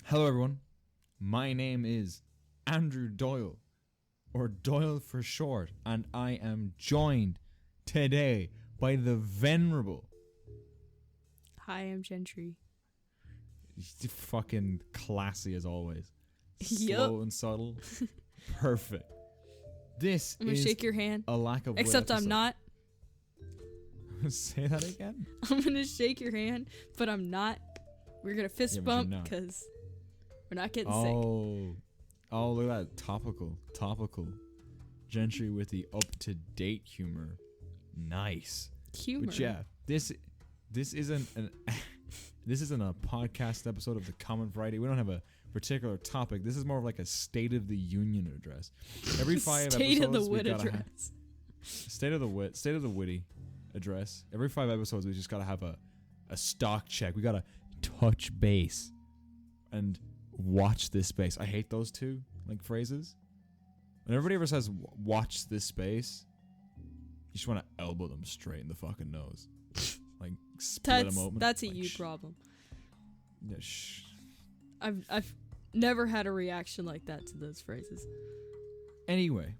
Hello, everyone. My name is Andrew Doyle, or Doyle for short, and I am joined today by the venerable. Hi, I'm Gentry. Fucking classy as always. Yup. Slow and subtle. Perfect. This I'm gonna is shake your hand. a lack of Except wit I'm not. Say that again. I'm gonna shake your hand, but I'm not. We're gonna fist Yeah, but bump you're not. because we're not getting sick. Oh, look at that. Topical. Gentry with the up-to-date humor. Nice. Humor. But yeah, this isn't this isn't a podcast episode of the Common Variety. We don't have a particular topic. This is more of like a State of the Union address. Every 5 State episodes, of the we wit gotta address. State of the witty address. Every 5 episodes, we just gotta have a stock check. We gotta touch base and watch this space. I hate those two phrases. When everybody ever says "watch this space," you just want to elbow them straight in the fucking nose, split them open. That's a you problem. Yeah, I've never had a reaction like that to those phrases. Anyway,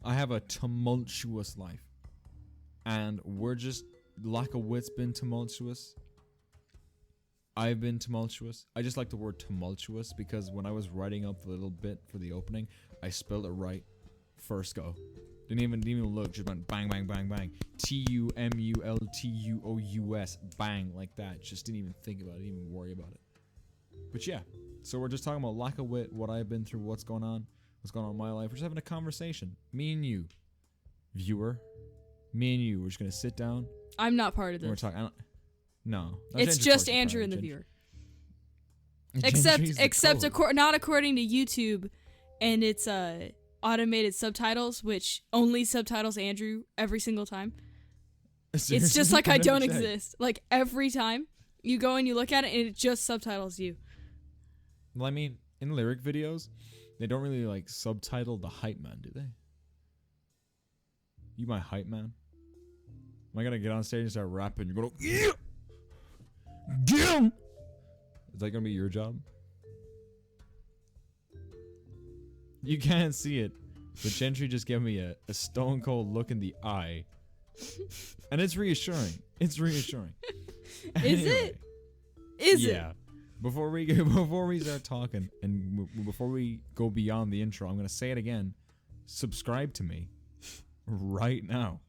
I have a tumultuous life, and we're just lack of wit's been tumultuous. I've been tumultuous. I just like the word tumultuous because when I was writing up the little bit for the opening, I spelled it right first go. Didn't even look. Just went bang, bang, bang, bang. Tumultuous. Bang, like that. Just didn't even think about it. Didn't even worry about it. But yeah, so we're just talking about lack of wit, what I've been through, what's going on in my life. We're just having a conversation. Me and you, viewer. Me and you. We're just gonna sit down. I'm not part of this. We're talking. No, it's just Andrew and the viewer. Except not according to YouTube, and it's automated subtitles, which only subtitles Andrew every single time. It's just like I don't exist. Like every time you go and you look at it, and it just subtitles you. Well, I mean, in lyric videos, they don't really subtitle the hype man, do they? You my hype man? Am I gonna get on stage and start rapping? You're gonna yeah. Is that gonna be your job? You can't see it, but Gentry just gave me a stone cold look in the eye, and it's reassuring. Is it? Is it? Yeah. Before we start talking and before we go beyond the intro, I'm gonna say it again. Subscribe to me right now.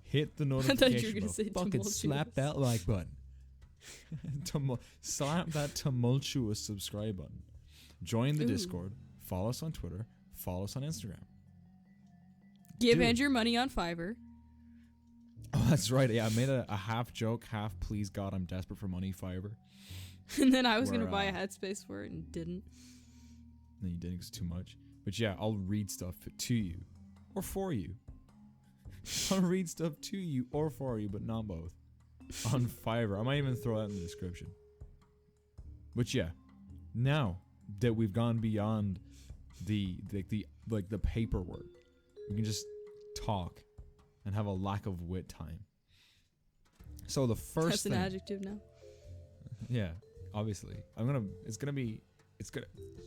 Hit the notification I thought you were gonna say fucking slap that like button. Slap that tumultuous subscribe button. Join the Discord. Follow us on Twitter. Follow us on Instagram. Give Andrew money on Fiverr. Oh, that's right. Yeah, I made a half joke, half please God, I'm desperate for money Fiverr. And then I was going to buy a headspace for it and didn't. No, you didn't. It's too much. But yeah, I'll read stuff to you. Or for you. I'll read stuff to you or for you, but not both. On Fiverr. I might even throw that in the description. But yeah, now that we've gone beyond the paperwork, we can just talk and have a lack of wit time. So the first That's thing, an adjective now. Yeah, obviously.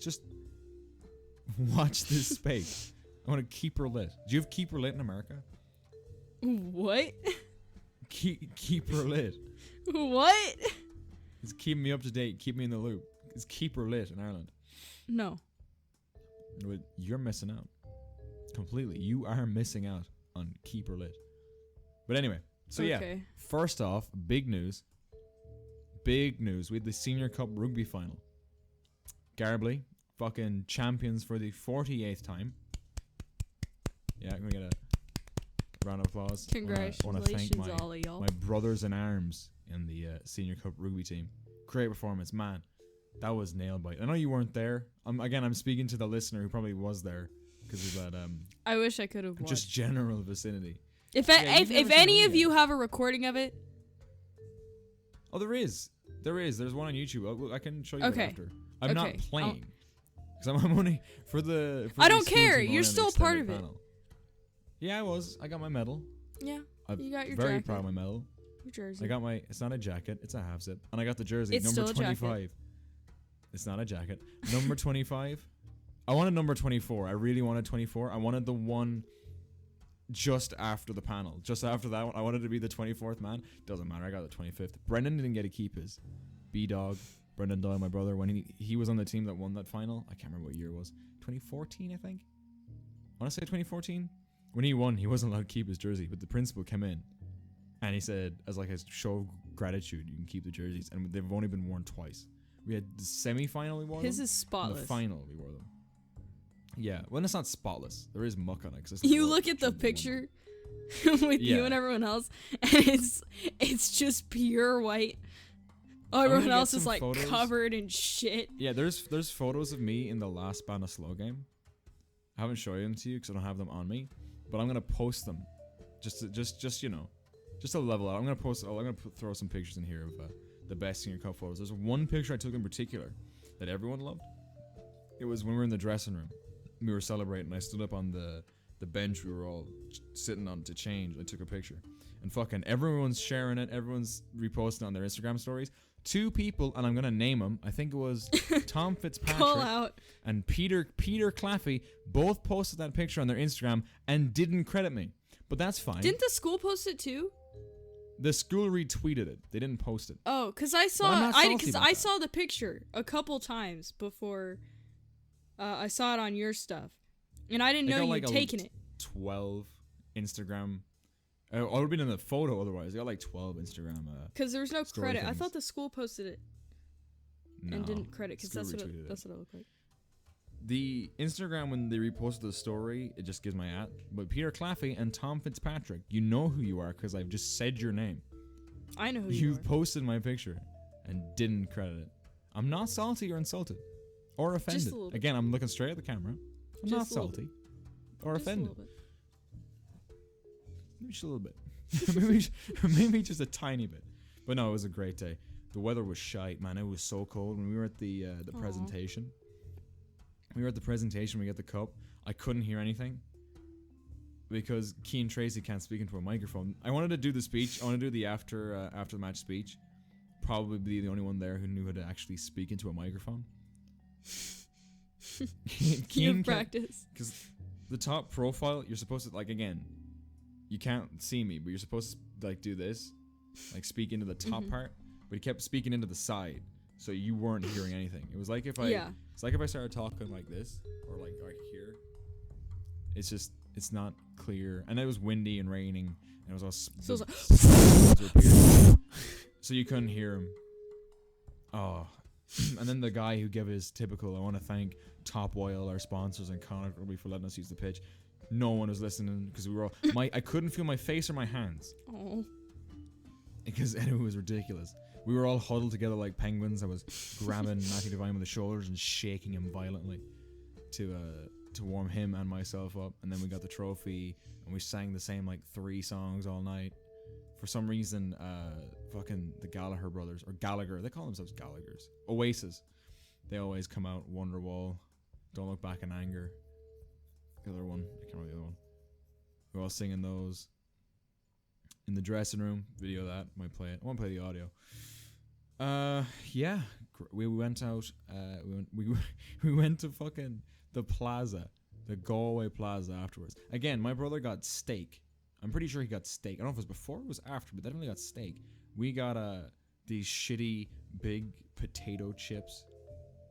Just watch this space. I want to keep her lit. Do you have keep her lit in America? What? Keep her lit. What? It's keep me up to date. Keep me in the loop. It's keep her lit in Ireland. No. But you're missing out. Completely. You are missing out on keep her lit. But anyway. So yeah. First off, big news. We had the Senior Cup Rugby Final. Garbly. Fucking champions for the 48th time. Yeah, I'm going to get a round of applause. Congratulations, I want to thank all of y'all. my brothers in arms in the Senior Cup Rugby team. Great performance, man. That was nailed bite. I know you weren't there. I'm speaking to the listener who probably was there because of that. I wish I could have watched. Just general vicinity. If any of you have a recording of it. Oh, there is. There's one on YouTube. I can show you that after. I'm not playing. Because I'm only for the. I don't care. You're still part of it. Yeah, I was. I got my medal. Yeah, I'm you got your very jacket. proud of my medal. Your jersey. I got my. It's not a jacket. It's a half zip, and I got the jersey. It's number still a 25. jacket. It's not a jacket. Number 25. I wanted number 24. I really wanted 24. I wanted the one just after the panel. Just after that one, I wanted to be the 24th man. Doesn't matter. I got the 25th. Brendan didn't get to keep his. B-Dog, Brendan Doyle, my brother, when he was on the team that won that final. I can't remember what year it was. 2014, I think. I want to say 2014. When he won, he wasn't allowed to keep his jersey, but the principal came in and he said, as like a show of gratitude, you can keep the jerseys, and they've only been worn twice. We had the semi-final, we wore His them. is spotless. And the final, we wore them. Yeah, well, it's not spotless. There is muck on it. You look at the picture with you and everyone else, and it's just pure white. Everyone else is like photos. Covered in shit. Yeah, there's photos of me in the last Band of Slow game. I haven't shown them to you because I don't have them on me, but I'm gonna post them, just you know, just to level out. I'm gonna throw some pictures in here of the best Senior Cup photos. There's one picture I took in particular that everyone loved. It was when we were in the dressing room. We were celebrating. I stood up on the bench we were all sitting on to change. I took a picture, and fucking everyone's sharing it. Everyone's reposting on their Instagram stories. 2 people, and I'm gonna name them. I think it was Tom Fitzpatrick and Peter Claffey. Both posted that picture on their Instagram and didn't credit me, but that's fine. Didn't the school post it too? The school retweeted it. They didn't post it. Oh, because I saw the picture a couple times before I saw it on your stuff, and I didn't know you'd taken it. 12 Instagram. I would have been in the photo otherwise. They got like 12 Instagram. Because there was no credit. things. I thought the school posted it and didn't credit because that's what it looked like. The Instagram, when they reposted the story, it just gives my @ But Peter Claffey and Tom Fitzpatrick, you know who you are because I've just said your name. I know who you are. You've posted my picture and didn't credit it. I'm not salty or insulted or offended. Again, I'm looking straight at the camera. I'm not salty or offended. Maybe just a little bit. maybe just a tiny bit. But no, it was a great day. The weather was shite, man. It was so cold. When we were at the presentation, we got the cup. I couldn't hear anything because Key and Tracy can't speak into a microphone. I wanted to do the speech. I wanted to do the after the match speech. Probably be the only one there who knew how to actually speak into a microphone. Keen practice. Because the top profile, you're supposed to, like, again, you can't see me, but you're supposed to like do this, like speak into the top part, but he kept speaking into the side, so you weren't hearing anything. It was like if I started talking like this or like right here. It's not clear, and it was windy and raining, and it was all so you couldn't hear him. Oh, and then the guy who gave his typical, I want to thank Top Oil, our sponsors, and Connor Kirby for letting us use the pitch. No one was listening because we were all I couldn't feel my face or my hands. Oh. Because it was ridiculous. We were all huddled together like penguins. I was grabbing Matthew Devine with the shoulders and shaking him violently to warm him and myself up. And then we got the trophy and we sang the same like 3 songs all night. For some reason, fucking the Gallagher brothers, or Gallagher, they call themselves Gallaghers. Oasis. They always come out. Wonderwall, Don't Look Back in Anger. The other one, I can't remember the other one. We're all singing those in the dressing room. Video that, might play it. I won't play the audio. Yeah, we went out. We went to fucking the plaza, the Galway Plaza afterwards. Again, my brother got steak. I'm pretty sure he got steak. I don't know if it was before or it was after, but definitely got steak. We got these shitty big potato chips,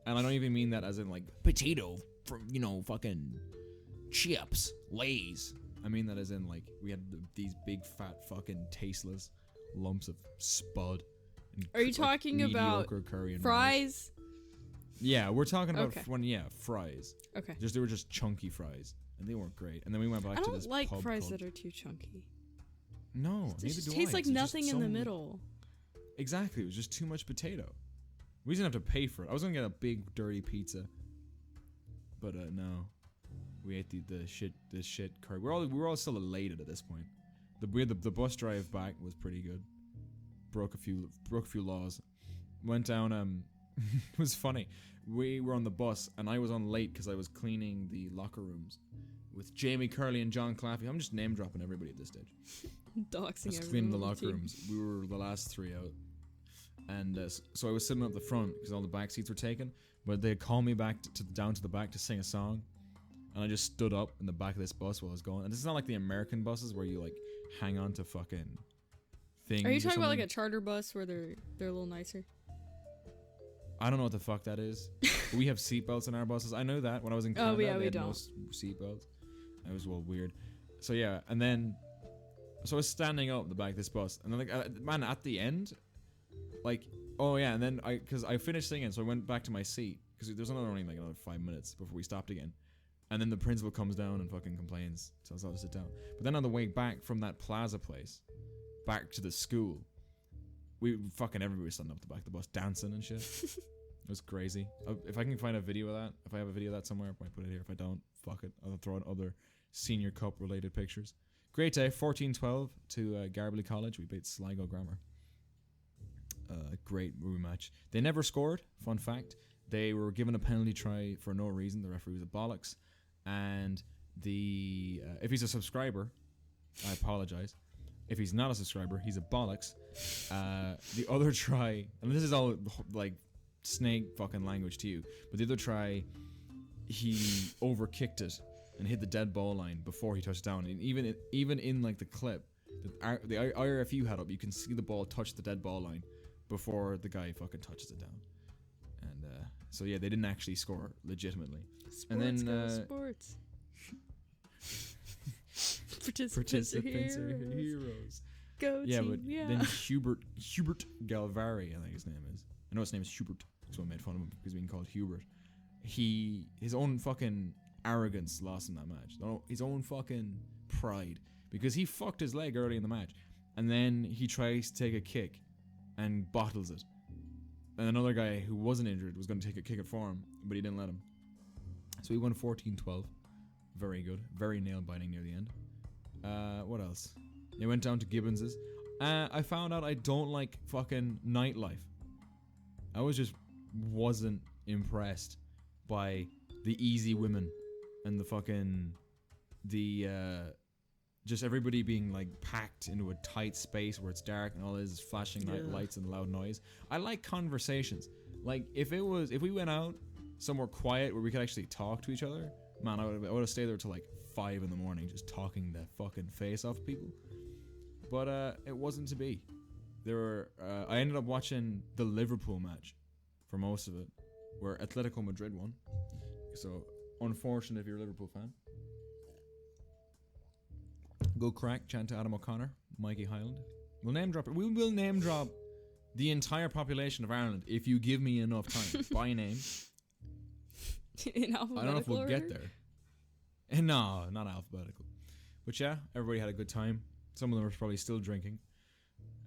and I don't even mean that as in like potato from fucking chips, Lay's. I mean that as in like we had these big fat fucking tasteless lumps of spud. Are you talking about curry and fries? Yeah, we're talking about fries. Okay. They were just chunky fries, and they weren't great. And then we went back to this. I don't like pub fries that are too chunky. No, it just tastes like nothing in the middle. Exactly, it was just too much potato. We didn't have to pay for it. I was gonna get a big dirty pizza, but no. We ate the shit curry. We were all still elated at this point. The bus drive back was pretty good. Broke a few laws. Went down. It was funny. We were on the bus and I was on late because I was cleaning the locker rooms with Jamie Curley and John Claffey. I'm just name dropping everybody at this stage. Doxing Just cleaning the everyone on locker team. rooms. We were the last 3 out. And so I was sitting up the front because all the back seats were taken. But they called me back down to the back to sing a song. And I just stood up in the back of this bus while I was going. And this is not like the American buses where you like hang on to fucking things. Are you talking about like a charter bus where they're a little nicer? I don't know what the fuck that is. But we have seatbelts in our buses. I know that when I was in Canada, yeah, we they had don't. no seatbelts. It was well weird. So yeah, and then so I was standing up the back of this bus, and then like man, at the end, like oh yeah, and then because I finished singing, so I went back to my seat because there's only like another 5 minutes before we stopped again, and then the principal comes down and fucking complains, so I was allowed to sit down. But then on the way back from that plaza place, back to the school, we fucking everybody was standing up the back of the bus dancing and shit. It was crazy. If I can find a video of that, if I have a video of that somewhere, I might put it here. If I don't, fuck it. I'll throw in other Senior Cup related pictures. Great day, 14-12 to Garbley College. We beat Sligo Grammar. Great rematch. They never scored, fun fact. They were given a penalty try for no reason. The referee was a bollocks. And if he's a subscriber, I apologize. If he's not a subscriber, he's a bollocks. The other try, and this is all like snake fucking language to you, but the other try, he overkicked it and hit the dead ball line before he touched down. And even in like the clip that the IRFU had up, you can see the ball touch the dead ball line before the guy fucking touches it down. And so yeah, they didn't actually score legitimately. Sports, and then sports. Participants are heroes. Go yeah, team, but yeah. then Hubert Galvari, I think his name is. I know his name is Hubert, so I made fun of him because being called Hubert. His own fucking arrogance lost in that match. His own fucking pride, because he fucked his leg early in the match, and then he tries to take a kick and bottles it. And another guy who wasn't injured was going to take a kick it for him, but he didn't let him. So he won 14-12. Very good. Very nail-biting near the end. What else? They went down to Gibbons's. I found out I don't like fucking nightlife. I wasn't impressed by the easy women and the fucking just everybody being like packed into a tight space where it's dark and all it is flashing lights and loud noise. I like conversations. Like if we went out somewhere quiet where we could actually talk to each other, man, I would have stayed there till like 5 in the morning just talking the fucking face off people. But it wasn't to be. I ended up watching the Liverpool match for most of it, where Atletico Madrid won. So unfortunate if you're a Liverpool fan. Go crack, chant to Adam O'Connor, Mikey Highland. We'll name drop it. We will name drop the entire population of Ireland if you give me enough time. By name. In I don't know if we'll order? get there. No, not alphabetical. But yeah, everybody had a good time. Some of them were probably still drinking.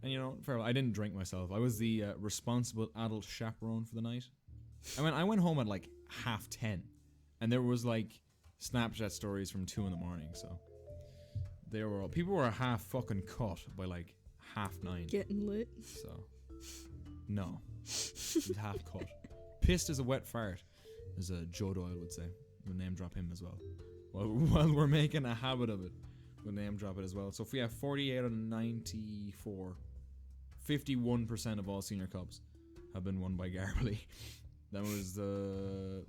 And you know, I didn't drink myself. I was the responsible adult chaperone for the night. I went home at like 10:30, and there was like Snapchat stories from 2 in the morning. So people were half fucking cut by like 9:30. Getting lit. So no, he's half cut. Pissed as a wet fart, as Joe Doyle would say. We'll name drop him as well. While we're making a habit of it, we'll name drop it as well. So if we have 48 out of 94, 51% of all senior cups have been won by Garbley. That was the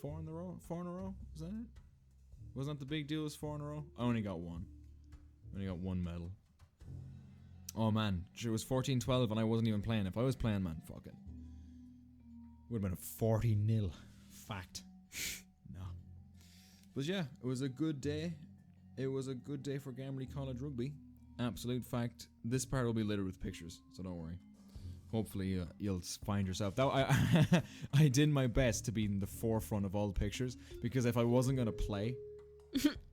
4 in a row. Was that it? Wasn't that the big deal? It was 4 in a row. I only got one. I only got one medal. Oh man, it was 14-12 and I wasn't even playing. If I was playing, man, fuck it. Would have been a 40-0. Fact. No. But yeah, it was a good day. It was a good day for Gamley College Rugby. Absolute fact. This part will be littered with pictures, so don't worry. Hopefully you'll find yourself. I did my best to be in the forefront of all the pictures, because if I wasn't going to play,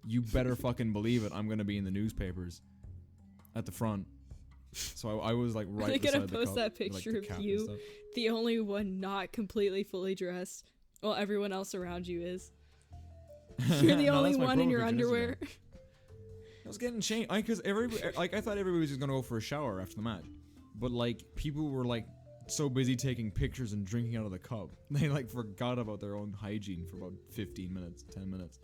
you better fucking believe it, I'm going to be in the newspapers at the front. So I was like right beside the cup. They're gonna post that picture like, of you, the only one not completely fully dressed, while everyone else around you is. You're the only one in your underwear. I was getting changed because I thought everybody was just gonna go for a shower after the match, but like people were like so busy taking pictures and drinking out of the cup, they like forgot about their own hygiene for about 15 minutes, 10 minutes.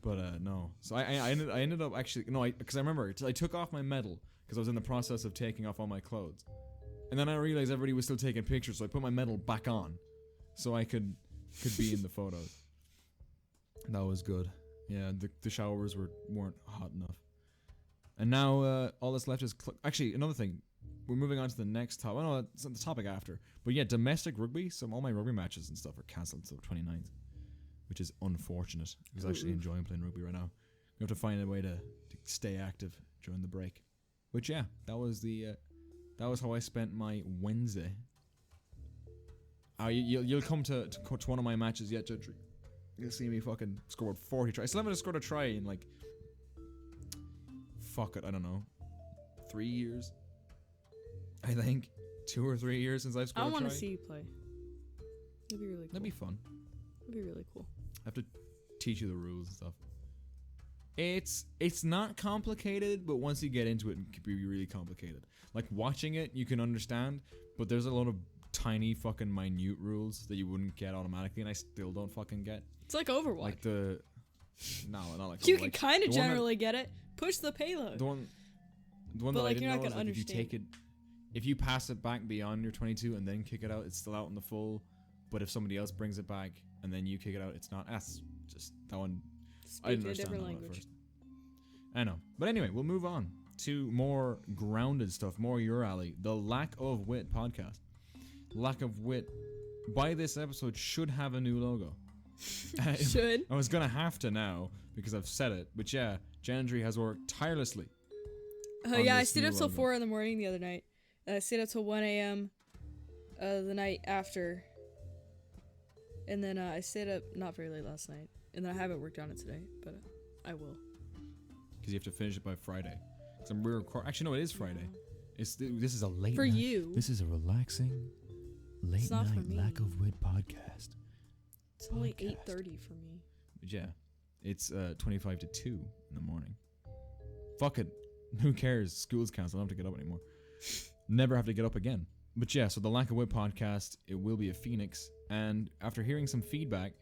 But no. So I ended up actually because I remember I took off my medal because I was in the process of taking off all my clothes, and then I realized everybody was still taking pictures, so I put my medal back on, so I could be in the photos. That was good. Yeah, the showers weren't hot enough. And now all that's left is actually another thing. We're moving on to the next topic. Well, no, it's the topic after. But yeah, domestic rugby. All my rugby matches and stuff are cancelled until the 29th, which is unfortunate. I was actually enjoying playing rugby right now. We have to find a way to stay active during the break. Which yeah, that was how I spent my Wednesday. You'll come to one of my matches yet, Gentry. You'll see me fucking scored 40 tries. I still haven't scored a try in like, fuck it, I don't know, 3 years. I think 2 or 3 years since I've scored a try. I want to see you play. That'd be really cool. That'd be fun. That'd be really cool. I have to teach you the rules and stuff. It's not complicated, but once you get into it, it can be really complicated. Like watching it, you can understand, but there's a lot of tiny fucking minute rules that you wouldn't get automatically, and I still don't fucking get. It's like Overwatch. Like no, not like you can kind of generally get it. Push the payload. The one but that like, I didn't know is like if you understand. take it, if you pass it back beyond your 22 and then kick it out, it's still out in the full. But if somebody else brings it back and then you kick it out, it's not. That's just that one. I didn't understand that one at first. I know, but anyway, we'll move on to more grounded stuff, more your alley. The Lack of Wit podcast. Lack of Wit, by this episode, should have a new logo. Should. I was gonna have to now because I've said it, but yeah, Gentry has worked tirelessly. Oh yeah, I stayed up till 4 in the morning the other night. I stayed up till 1 a.m. The night after, and then I stayed up not very late last night, and then I haven't worked on it today, but I will. Because you have to finish it by Friday. Actually, no, it is Friday. This is a late for night. You. This is a relaxing late night Lack of Wit podcast. It's only 8:30 for me. But yeah, it's 25 to 2 in the morning. Fuck it. Who cares? School's canceled. I don't have to get up anymore. Never have to get up again. But yeah, so the Lack of Wit podcast, it will be a Phoenix. And after hearing some feedback,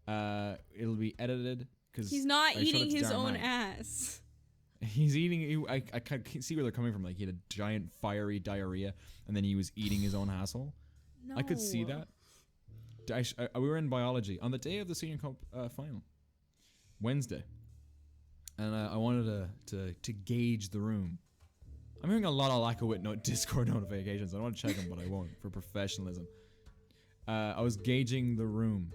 it'll be edited. Cause he's not eating his own ass. He's eating. I can see where they're coming from. Like he had a giant fiery diarrhea, and then he was eating his own asshole. No. I could see that. We were in biology on the day of the senior comp final, Wednesday, and I wanted to gauge the room. I'm hearing a lot of Lack of Wit Discord notifications. I want to check them, but I won't for professionalism. I was gauging the room,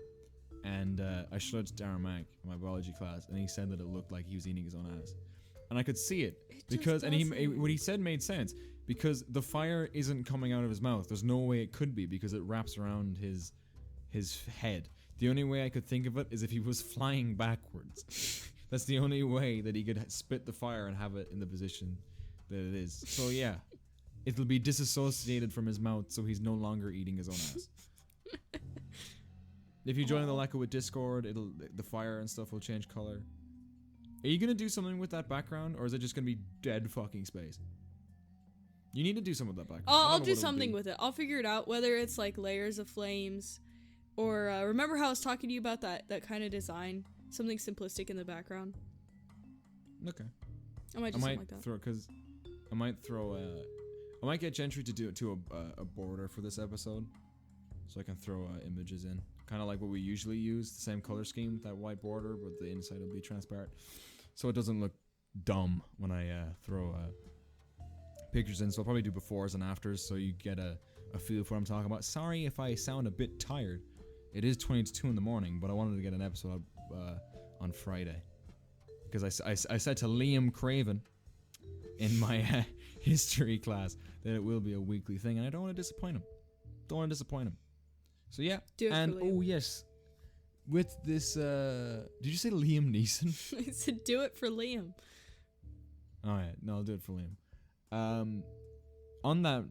and I showed it to Darren Mack in my biology class, and he said that it looked like he was eating his own ass. And I could see it because, and what he said made sense because the fire isn't coming out of his mouth. There's no way it could be because it wraps around his head. The only way I could think of it is if he was flying backwards. That's the only way that he could spit the fire and have it in the position that it is. So yeah, it'll be disassociated from his mouth, so he's no longer eating his own ass. If you join the Lack of Wit Discord, the fire and stuff will change color. Are you gonna do something with that background, or is it just gonna be dead fucking space? You need to do something with that background. I'll do something with it. I'll figure it out, whether it's like layers of flames, or remember how I was talking to you about that kind of design, something simplistic in the background. Okay. I might do something like that. I might get Gentry to do it to a border for this episode, so I can throw images in, kind of like what we usually use, the same color scheme, that white border, but the inside will be transparent. So it doesn't look dumb when I throw pictures in. So I'll probably do befores and afters so you get a feel for what I'm talking about. Sorry if I sound a bit tired. It is 20 to 2 in the morning, but I wanted to get an episode on Friday. Because I said to Liam Craven in my history class that it will be a weekly thing, and I don't want to disappoint him. So yeah. Do it and for Liam. Oh yes. With this, did you say Liam Neeson? I said do it for Liam. Alright, no, I'll do it for Liam. On that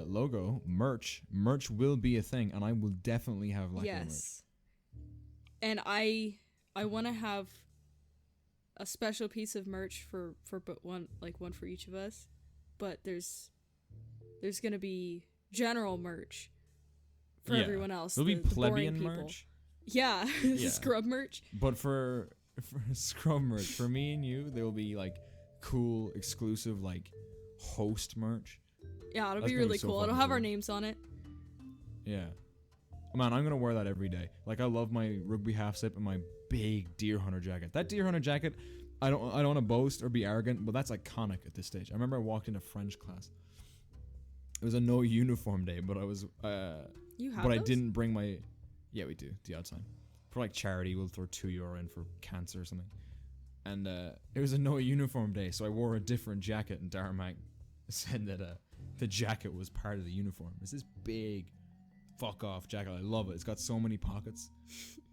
logo, merch will be a thing, and I will definitely have like yes. And I want to have a special piece of merch for but one for each of us, but there's gonna be general merch for everyone else. There'll be the plebeian boring people. merch. Yeah, scrub merch. But for for scrub merch for me and you, there will be like cool, exclusive like host merch. Yeah, it'll be really cool. It'll have our names on it. Yeah. Man, I'm gonna wear that every day. Like I love my rugby half zip and my big deer hunter jacket. That deer hunter jacket, I don't want to boast or be arrogant, but that's iconic at this stage. I remember I walked into French class. It was a no uniform day, but I was you have but those? I didn't bring my. Yeah, we do the odd time. For like charity, we'll throw €2 in for cancer or something. And it was a no uniform day, so I wore a different jacket, and Darmac said that the jacket was part of the uniform. It's this big fuck off jacket. I love it. It's got so many pockets.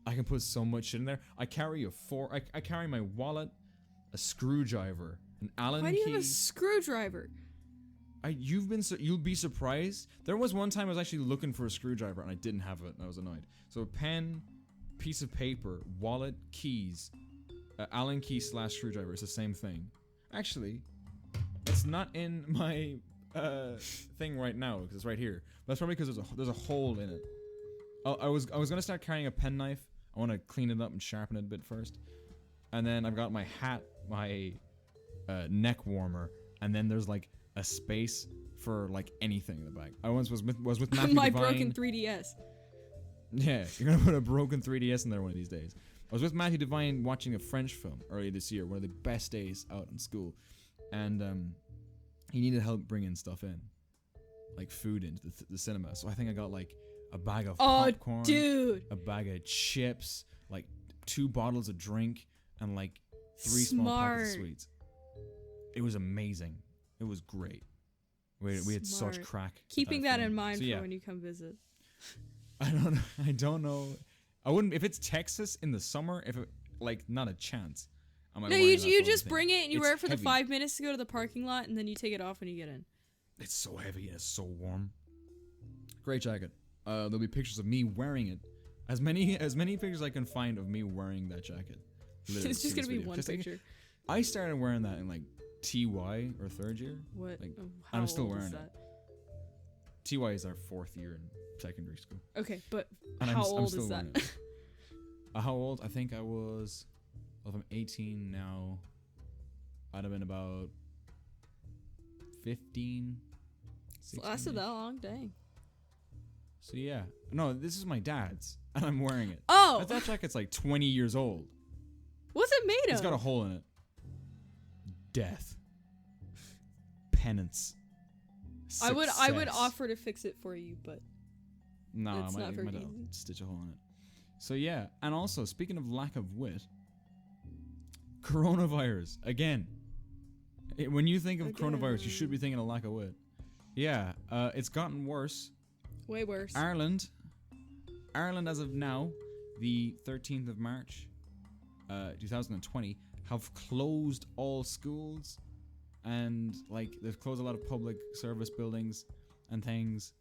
I can put so much shit in there. I carry I carry my wallet, a screwdriver, an Allen key. Why do you have a screwdriver? You'll be surprised. There was one time I was actually looking for a screwdriver and I didn't have it and I was annoyed. So a pen, piece of paper, wallet, keys, Allen key / screwdriver. It's the same thing. Actually, it's not in my thing right now because it's right here. But that's probably because there's a hole in it. I was gonna start carrying a penknife. I want to clean it up and sharpen it a bit first. And then I've got my hat, my neck warmer, and then there's like a space for like anything in the bag. I once was with Matthew my Devine. broken 3DS. Yeah, you're gonna put a broken 3DS in there one of these days. I was with Matthew Devine watching a French film earlier this year, one of the best days out in school, and he needed help bringing stuff in, like food into the cinema. So I think I got like a bag of popcorn, dude, a bag of chips, like 2 bottles of drink, and like 3 small packets of sweets. It was amazing. It was great. We had such crack. Keeping that in mind for when you come visit. I don't know. I wouldn't if it's Texas in the summer. If it like not a chance. No, you just bring it and you wear it for the 5 minutes to go to the parking lot, and then you take it off when you get in. It's so heavy and it's so warm. Great jacket. There'll be pictures of me wearing it. As many pictures I can find of me wearing that jacket. It's just gonna be one picture. I started wearing that in like TY or 3rd year. What? Like, I'm still wearing it. TY is our 4th year in secondary school. Okay, but how old is that? How old? I think I was. Well, if I'm 18 now, I'd have been about 15. It's lasted that long, dang. So yeah, no, this is my dad's, and I'm wearing it. Oh, that jacket's like 20 years old. What's it made of? It's got a hole in it. Death. Penance. Success. I would offer to fix it for you, but no, it's not very easy. Stitch a hole in it. So yeah, and also speaking of lack of wit, coronavirus again. When you think of coronavirus, you should be thinking of lack of wit. Yeah, it's gotten worse. Way worse. Ireland as of now, the 13th of March, 2020, have closed all schools, and like they've closed a lot of public service buildings and things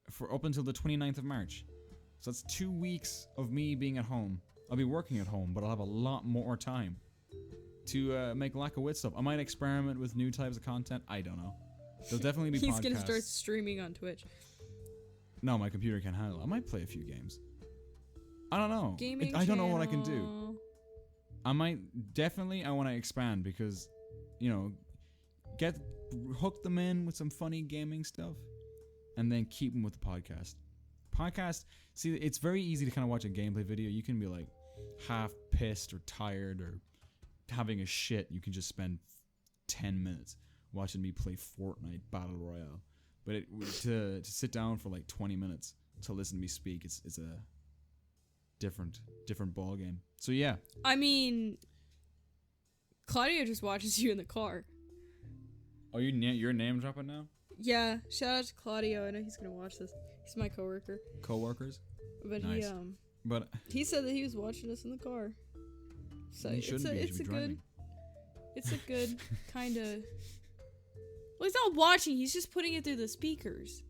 for up until the 29th of March. So that's 2 weeks of me being at home. I'll be working at home, but I'll have a lot more time to make lack of wit stuff. I might experiment with new types of content. I don't know. There'll definitely be podcasts. He's gonna start streaming on Twitch. No, my computer can't handle it. I might play a few games. I don't know. Gaming I don't know what I can do. I might definitely. I want to expand because, hook them in with some funny gaming stuff, and then keep them with the podcast. See, it's very easy to kind of watch a gameplay video. You can be like half pissed or tired or having a shit. You can just spend 10 minutes watching me play Fortnite Battle Royale. But to sit down for like 20 minutes to listen to me speak, it's a different ball game. So yeah. I mean, Claudio just watches you in the car. Oh, you're name dropping now? Yeah, shout out to Claudio. I know he's gonna watch this. He's my coworker. Coworkers? But nice. he said that he was watching us in the car. So it's a good kind of. Well, he's not watching. He's just putting it through the speakers.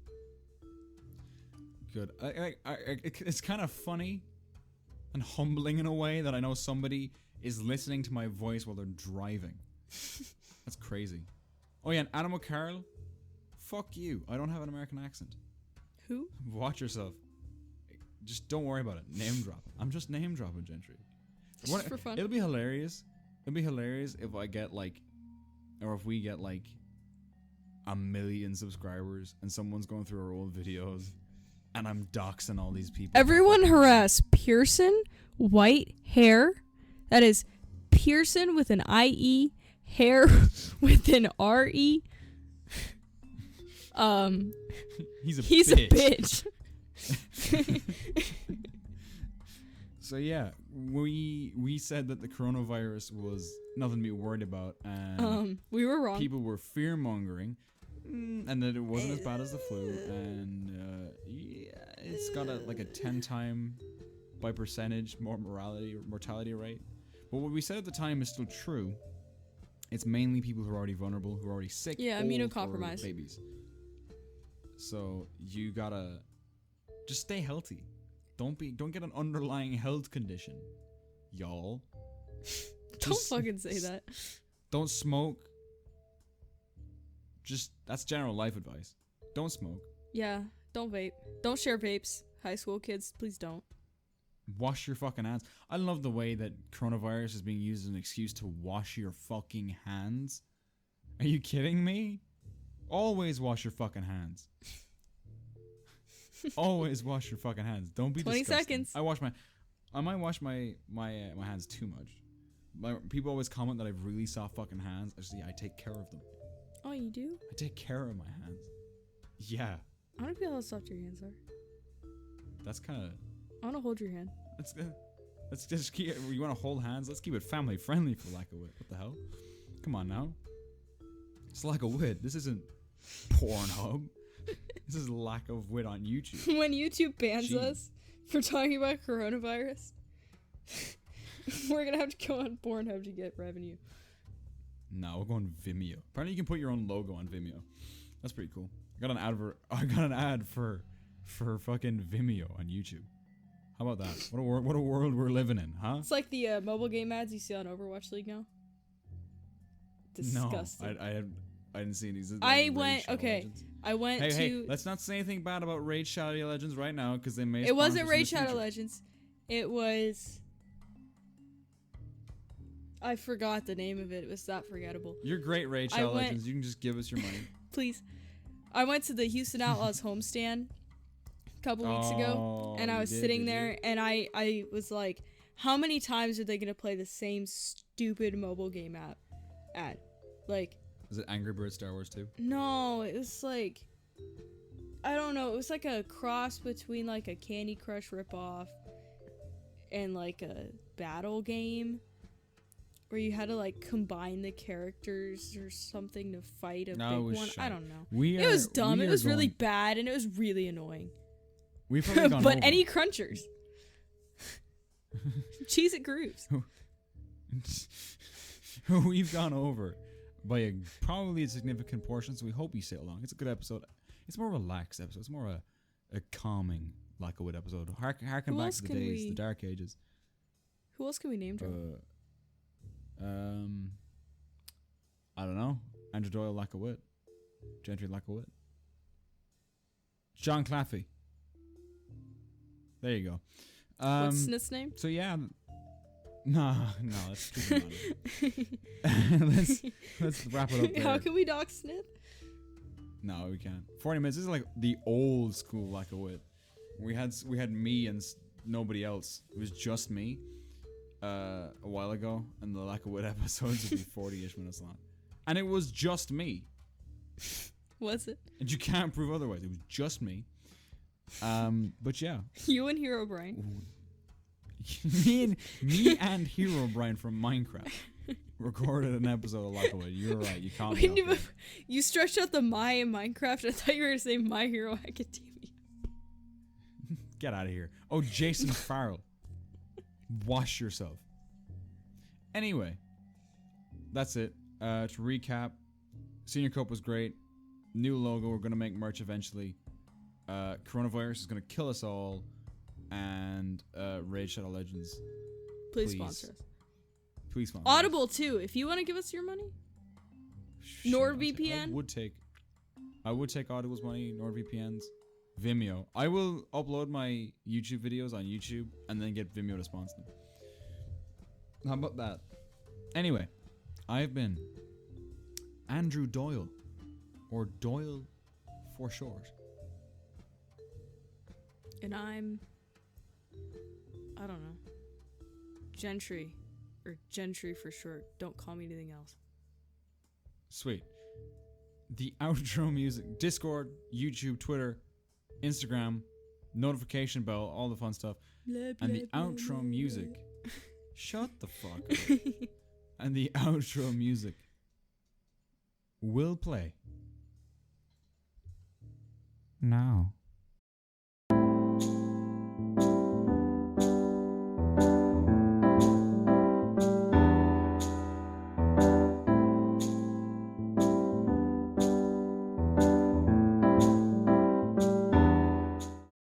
Good. It's kind of funny and humbling in a way that I know somebody is listening to my voice while they're driving. That's crazy. Oh yeah, and Adam O'Carroll, fuck you. I don't have an American accent. Who? Watch yourself. Just don't worry about it. Name drop. I'm just name dropping Gentry. Just for fun. It'll be hilarious. It'll be hilarious if I get like, or if we get like 1 million subscribers and someone's going through our old videos and I'm doxing all these people. Everyone harass Pearson, white hair. That is Pearson with an IE, hair with an RE. He's a bitch. So yeah, we said that the coronavirus was nothing to be worried about, and we were wrong. People were fear mongering, and that it wasn't as bad as the flu, and yeah, it's got a 10 by percentage more mortality rate. But what we said at the time is still true. It's mainly people who are already vulnerable, who are already sick, yeah, immunocompromised, or babies. So you gotta just stay healthy. Don't get an underlying health condition, y'all. Don't fucking say that. Don't smoke. That's general life advice. Don't smoke. Yeah, don't vape. Don't share vapes. High school kids, please don't. Wash your fucking hands. I love the way that coronavirus is being used as an excuse to wash your fucking hands. Are you kidding me? Always wash your fucking hands. Always wash your fucking hands. Don't be 20 disgusting. seconds. I might wash my hands too much. People always comment that I have really soft fucking hands. I take care of them. Oh, you do? I take care of my hands. Yeah. I want to feel how soft your hands are. That's kind of... I want to hold your hand. Let's just keep... You want to hold hands? Let's keep it family friendly for lack of wit. What the hell? Come on now. It's lack of wit. This isn't Pornhub. This is lack of wit on YouTube. When YouTube bans us for talking about coronavirus, we're going to have to go on Pornhub to get revenue. No, we're going Vimeo. Apparently you can put your own logo on Vimeo. That's pretty cool. I got an ad for fucking Vimeo on YouTube. How about that? What a world we're living in, huh? It's like the mobile game ads you see on Overwatch League now. Disgusting. No, I didn't see any. I went to... Hey, let's not say anything bad about Raid Shadow Legends right now, because they may... It wasn't Raid Shadow Legends. It was... I forgot the name of it. It was that forgettable. You're great, Raid Shadow Legends. You can just give us your money. Please. I went to the Houston Outlaws homestand a couple weeks ago, and I was sitting there, and I was like, how many times are they going to play the same stupid mobile game ad? Like... Is it Angry Birds Star Wars 2? No, it was like... I don't know. It was like a cross between like a Candy Crush ripoff and like a battle game where you had to like combine the characters or something to fight a big one. I don't know. It was dumb. It was really bad, and it was really annoying. We've probably gone but over. any crunchers. Cheese It grooves. We've gone over by probably a significant portion, so we hope you stay along. It's a good episode. It's more a relaxed episode. It's more a calming Lack of Wit episode. Harken back to the days, the dark ages. Who else can we name drop? I don't know. Andrew Doyle, Lack of Wit. Gentry, Lack of Wit. John Claffey. There you go. What's Smith's name? So yeah. No, that's too let's wrap it up there. How can we dox Smith? No, we can't. 40 minutes. This is like the old school Lack of Wit. We had me and nobody else. It was just me a while ago, and the Lack of Wit episodes would be 40-ish minutes long. And it was just me. Was it? And you can't prove otherwise. It was just me. But yeah. You and Hero Brian. me and Hero Brian from Minecraft recorded an episode of Lack of Wit. You're right. You can't. You stretched out the my in Minecraft. I thought you were going to say My Hero Academia. Get out of here. Oh, Jason Farrell. Wash yourself. Anyway, that's it. To recap, Senior Cup was great. New logo. We're going to make merch eventually. Coronavirus is going to kill us all. And Raid Shadow Legends. Please sponsor us. Please sponsor Audible us. Too. If you want to give us your money. NordVPN. I would take Audible's money. NordVPNs. Vimeo. I will upload my YouTube videos on YouTube and then get Vimeo to sponsor them. How about that? Anyway, I've been Andrew Doyle, or Doyle for short. And I'm, I don't know, Gentry, or Gentry for short. Don't call me anything else. Sweet. The outro music, Discord, YouTube, Twitter, Instagram, notification bell, all the fun stuff. Blah, And the blah, outro blah, music. blah. Shut the fuck up. And the outro music will play now.